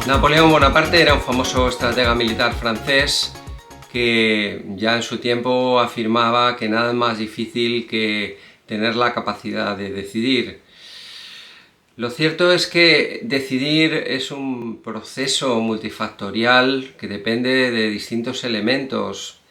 Napoleón Bonaparte era un famoso estratega militar francés que ya en su tiempo afirmaba que nada es más difícil que tener la capacidad de decidir. Lo cierto es que decidir es un proceso multifactorial que depende de distintos elementos.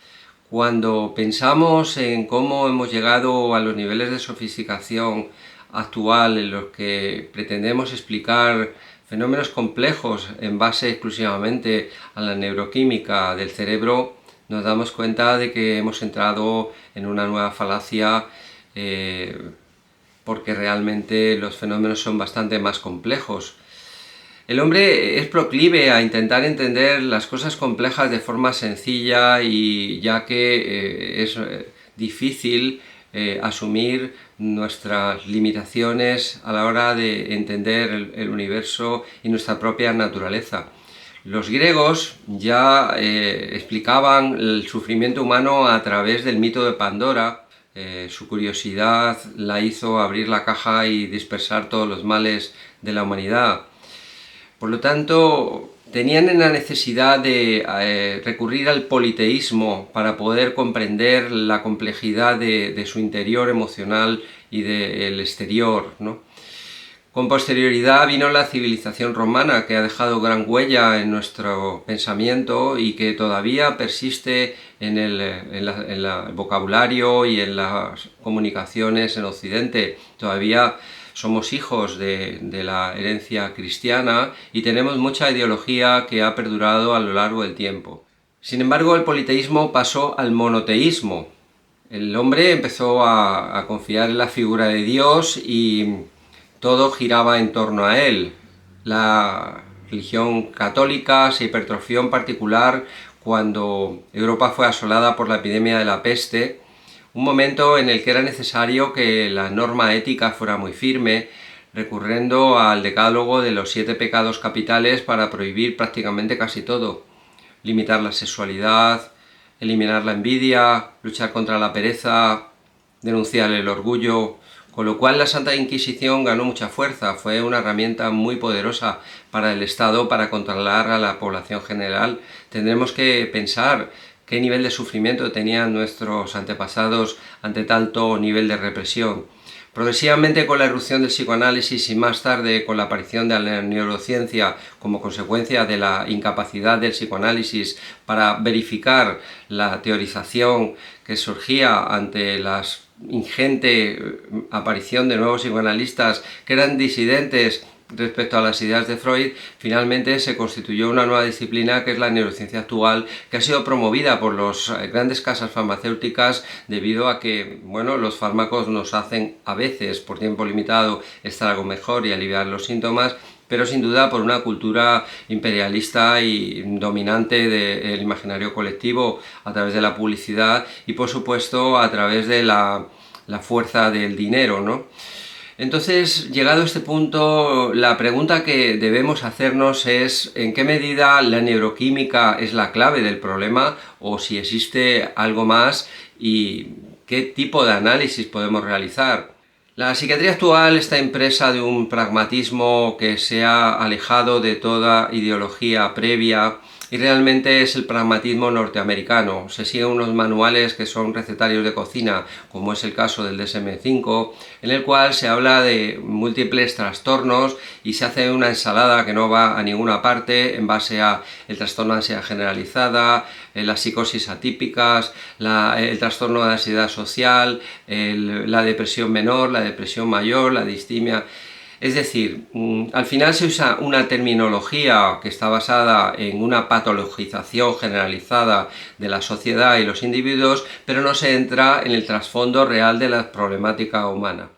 Cuando pensamos en cómo hemos llegado a los niveles de sofisticación actual en los que pretendemos explicar fenómenos complejos en base exclusivamente a la neuroquímica del cerebro, nos damos cuenta de que hemos entrado en una nueva falacia porque realmente los fenómenos son bastante más complejos. El hombre es proclive a intentar entender las cosas complejas de forma sencilla y ya que es difícil asumir nuestras limitaciones a la hora de entender el universo y nuestra propia naturaleza. Los griegos ya explicaban el sufrimiento humano a través del mito de Pandora. Su curiosidad la hizo abrir la caja y dispersar todos los males de la humanidad. Por lo tanto, tenían la necesidad de recurrir al politeísmo para poder comprender la complejidad de su interior emocional y del exterior, ¿no? Con posterioridad vino la civilización romana, que ha dejado gran huella en nuestro pensamiento y que todavía persiste en el vocabulario y en las comunicaciones en Occidente. Todavía somos hijos de la herencia cristiana y tenemos mucha ideología que ha perdurado a lo largo del tiempo. Sin embargo, el politeísmo pasó al monoteísmo. El hombre empezó a confiar en la figura de Dios y todo giraba en torno a él. La religión católica se hipertrofió en particular cuando Europa fue asolada por la epidemia de la peste, un momento en el que era necesario que la norma ética fuera muy firme, recurriendo al decálogo de los 7 pecados capitales para prohibir prácticamente casi todo. Limitar la sexualidad, eliminar la envidia, luchar contra la pereza, denunciar el orgullo, con lo cual la Santa Inquisición ganó mucha fuerza, fue una herramienta muy poderosa para el Estado para controlar a la población general. Tendremos que pensar qué nivel de sufrimiento tenían nuestros antepasados ante tanto nivel de represión. Progresivamente, con la irrupción del psicoanálisis y más tarde con la aparición de la neurociencia como consecuencia de la incapacidad del psicoanálisis para verificar la teorización que surgía ante la ingente aparición de nuevos psicoanalistas que eran disidentes respecto a las ideas de Freud, finalmente se constituyó una nueva disciplina que es la neurociencia actual, que ha sido promovida por las grandes casas farmacéuticas debido a que, bueno, los fármacos nos hacen a veces por tiempo limitado estar algo mejor y aliviar los síntomas, pero sin duda por una cultura imperialista y dominante del imaginario colectivo a través de la publicidad y por supuesto a través de la fuerza del dinero, ¿no? Entonces, llegado a este punto, la pregunta que debemos hacernos es ¿en qué medida la neuroquímica es la clave del problema o si existe algo más y qué tipo de análisis podemos realizar? La psiquiatría actual está impresa de un pragmatismo que se ha alejado de toda ideología previa y realmente es el pragmatismo norteamericano. Se siguen unos manuales que son recetarios de cocina, como es el caso del DSM-5, en el cual se habla de múltiples trastornos y se hace una ensalada que no va a ninguna parte en base a el trastorno de ansiedad generalizada, las psicosis atípicas, el trastorno de ansiedad social, la depresión menor, la depresión mayor, la distimia. Es decir, al final se usa una terminología que está basada en una patologización generalizada de la sociedad y los individuos, pero no se entra en el trasfondo real de la problemática humana.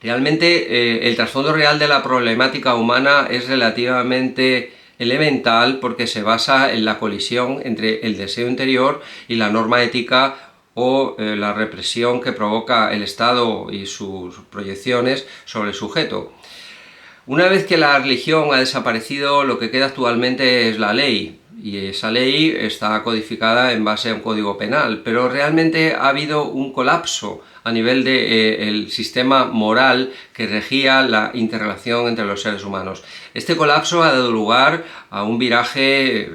Realmente el trasfondo real de la problemática humana es relativamente elemental porque se basa en la colisión entre el deseo interior y la norma ética o la represión que provoca el Estado y sus proyecciones sobre el sujeto. Una vez que la religión ha desaparecido, lo que queda actualmente es la ley, y esa ley está codificada en base a un código penal, pero realmente ha habido un colapso a nivel del sistema moral que regía la interrelación entre los seres humanos. Este colapso ha dado lugar a un viraje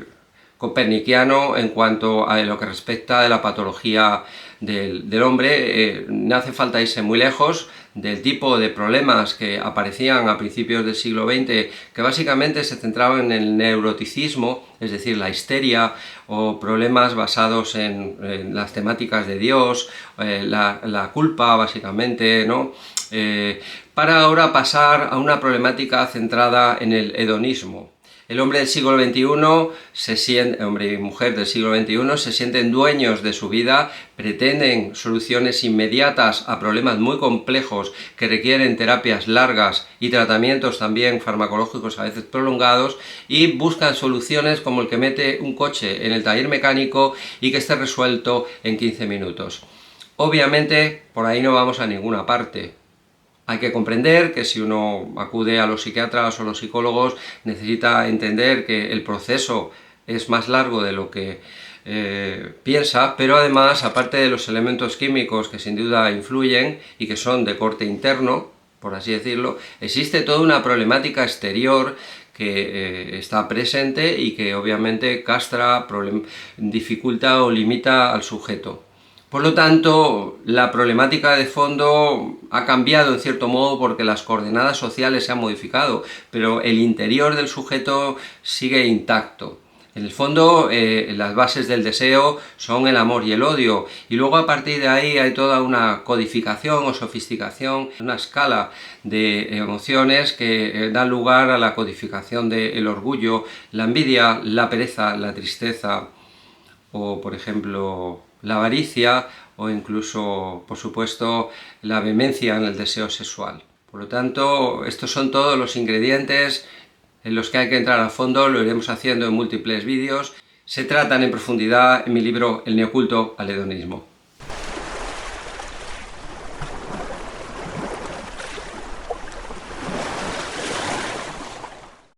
copernicano en cuanto a lo que respecta a la patología del hombre. No hace falta irse muy lejos del tipo de problemas que aparecían a principios del siglo XX, que básicamente se centraban en el neuroticismo, es decir, la histeria, o problemas basados en las temáticas de Dios, la culpa, básicamente, ¿no? Para ahora pasar a una problemática centrada en el hedonismo. El hombre del siglo XXI, hombre y mujer del siglo XXI, se sienten dueños de su vida, pretenden soluciones inmediatas a problemas muy complejos que requieren terapias largas y tratamientos también farmacológicos a veces prolongados, y buscan soluciones como el que mete un coche en el taller mecánico y que esté resuelto en 15 minutos. Obviamente, por ahí no vamos a ninguna parte. Hay que comprender que si uno acude a los psiquiatras o los psicólogos necesita entender que el proceso es más largo de lo que piensa, pero además, aparte de los elementos químicos que sin duda influyen y que son de corte interno, por así decirlo, existe toda una problemática exterior que está presente y que obviamente castra, dificulta o limita al sujeto. Por lo tanto, la problemática de fondo ha cambiado en cierto modo porque las coordenadas sociales se han modificado, pero el interior del sujeto sigue intacto. En el fondo, las bases del deseo son el amor y el odio, y luego a partir de ahí hay toda una codificación o sofisticación, una escala de emociones que dan lugar a la codificación del orgullo, la envidia, la pereza, la tristeza, o por ejemplo la avaricia, o incluso, por supuesto, la vehemencia en el deseo sexual. Por lo tanto, estos son todos los ingredientes en los que hay que entrar a fondo. Lo iremos haciendo en múltiples vídeos. Se tratan en profundidad en mi libro El neoculto al hedonismo.